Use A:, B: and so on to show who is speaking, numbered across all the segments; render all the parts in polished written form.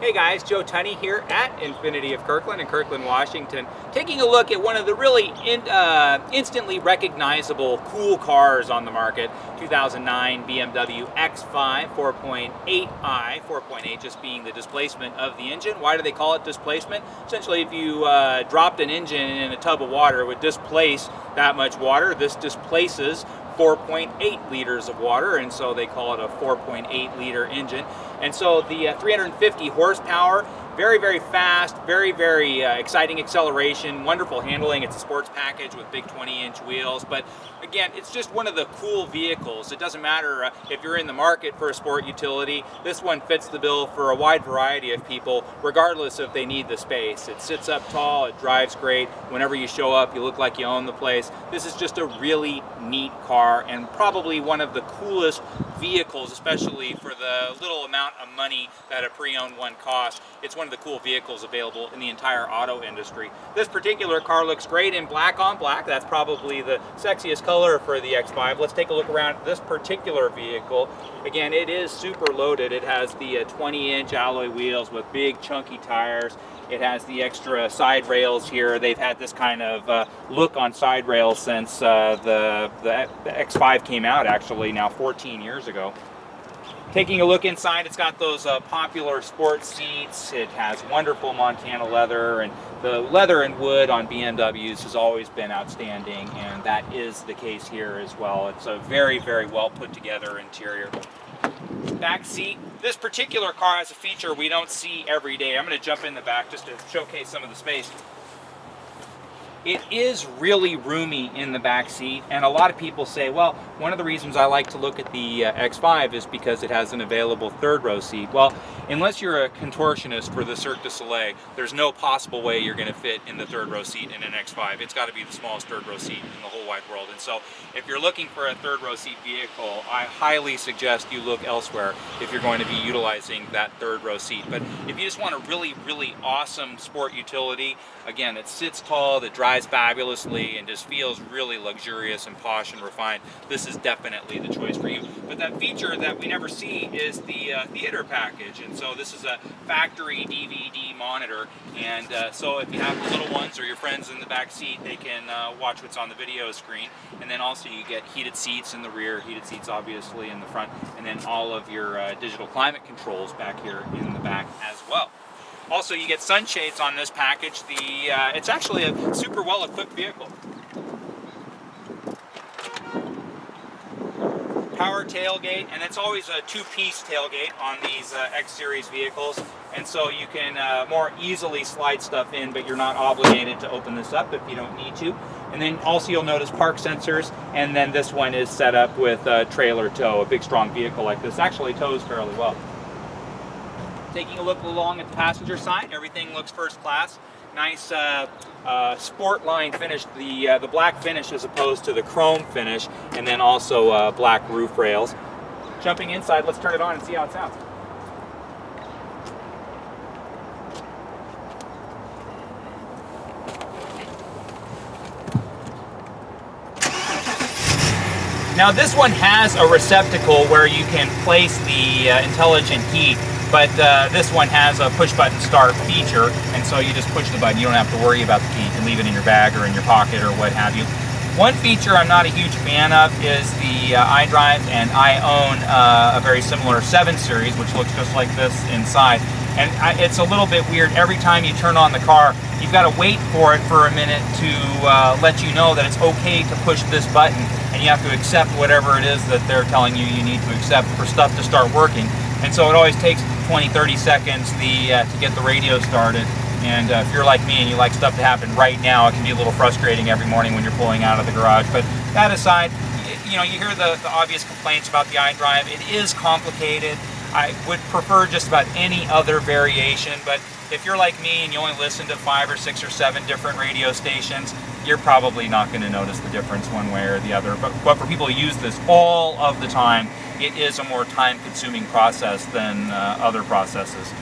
A: Hey guys, Joe Tunney here at Infiniti of Kirkland in Kirkland, Washington, taking a look at one of the really instantly recognizable cool cars on the market, 2009 BMW X5 4.8i, 4.8 just being the displacement of the engine. Why do they call it displacement? Essentially, if you dropped an engine in a tub of water, it would displace that much water. This displaces 4.8 liters of water, and so they call it a 4.8 liter engine. And so the 350 horsepower, very fast, very exciting acceleration, wonderful handling. It's a sports package with big 20-inch wheels, but again, it's just one of the cool vehicles. It doesn't matter if you're in the market for a sport utility. This one fits the bill for a wide variety of people, regardless if they need the space. It sits up tall, it drives great. Whenever you show up, you look like you own the place. This is just a really neat car and probably one of the coolest vehicles, especially for the little amount of money that a pre-owned one costs. It's one of the cool vehicles available in the entire auto industry. This particular car looks great in black on black. That's probably the sexiest color for the X5. Let's take a look around this particular vehicle. Again, it is super loaded. It has the 20-inch alloy wheels with big chunky tires. It has the extra side rails here. They've had this kind of look on side rails since the X5 came out, actually, now 14 years ago. Taking a look inside, it's got those popular sports seats. It has wonderful Montana leather, and the leather and wood on BMWs has always been outstanding, and that is the case here as well. It's a very well put together interior. Back seat. This particular car has a feature we don't see every day. I'm going to jump in the back just to showcase some of the space. It is really roomy in the back seat, and a lot of people say, well, one of the reasons I like to look at the X5 is because it has an available third row seat. Well, unless you're a contortionist for the Cirque du Soleil, there's no possible way you're going to fit in the third row seat in an X5. It's got to be the smallest third row seat in the whole wide world. And so if you're looking for a third row seat vehicle, I highly suggest you look elsewhere if you're going to be utilizing that third row seat. But if you just want a really awesome sport utility, again, it sits tall, it drives fabulously, and just feels really luxurious and posh and refined, this is definitely the choice for you. But that feature that we never see is the theater package, and so this is a factory DVD monitor, and so if you have the little ones or your friends in the back seat, they can watch what's on the video screen. And then also you get heated seats in the rear, heated seats obviously in the front, and then all of your digital climate controls back here in the back as well. Also, you get sunshades on this package. It's actually a super well-equipped vehicle. Power tailgate, and it's always a two-piece tailgate on these X-Series vehicles, and so you can more easily slide stuff in, but you're not obligated to open this up if you don't need to. And then also you'll notice park sensors, and then this one is set up with trailer tow. A big strong vehicle like this actually tows fairly well. Taking a look along at the passenger side, everything looks first class. Nice sport line finish, the black finish as opposed to the chrome finish, and then also black roof rails. Jumping inside, let's turn it on and see how it sounds. Now this one has a receptacle where you can place the intelligent heat, but this one has a push button start feature, and so you just push the button. You don't have to worry about the key. You can leave it in your bag or in your pocket or what have you. One feature I'm not a huge fan of is the iDrive, and I own a very similar 7 Series, which looks just like this inside. And it's a little bit weird. Every time you turn on the car, you've got to wait for it for a minute to let you know that it's okay to push this button, and you have to accept whatever it is that they're telling you need to accept for stuff to start working. And so it always takes 20-30 seconds to get the radio started. And if you're like me and you like stuff to happen right now, it can be a little frustrating every morning when you're pulling out of the garage. But that aside, you know, you hear the obvious complaints about the iDrive. It is complicated. I would prefer just about any other variation, but if you're like me and you only listen to 5 or 6 or 7 different radio stations, you're probably not going to notice the difference one way or the other. But for people who use this all of the time, it is a more time-consuming process than other processes.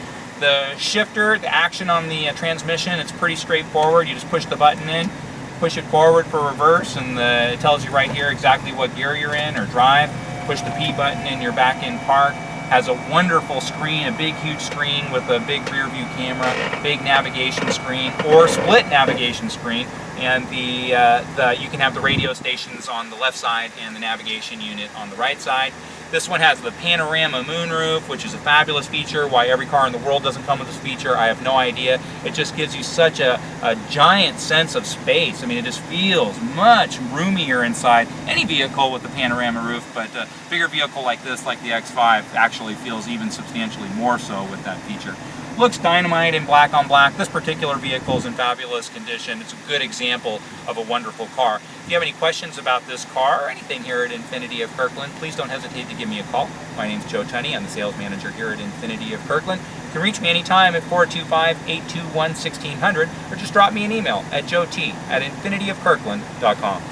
A: The shifter, the action on the transmission, it's pretty straightforward. You just push the button in, push it forward for reverse, and it tells you right here exactly what gear you're in, or drive. Push the P button and you're back in park. Has a wonderful screen, a big huge screen with a big rear view camera, big navigation screen or split navigation screen, and you can have the radio stations on the left side and the navigation unit on the right side. This one has the panorama moonroof, which is a fabulous feature. Why every car in the world doesn't come with this feature, I have no idea. It just gives you such a giant sense of space. I mean, it just feels much roomier inside. Any vehicle with the panorama roof, but a bigger vehicle like this, like the X5, actually feels even substantially more so with that feature. Looks dynamite in black on black. This particular vehicle is in fabulous condition. It's a good example of a wonderful car. If you have any questions about this car or anything here at Infiniti of Kirkland, please don't hesitate to give me a call. My name's Joe Tunney. I'm the sales manager here at Infiniti of Kirkland. You can reach me anytime at 425-821-1600 or just drop me an email at joet@infinitiofkirkland.com.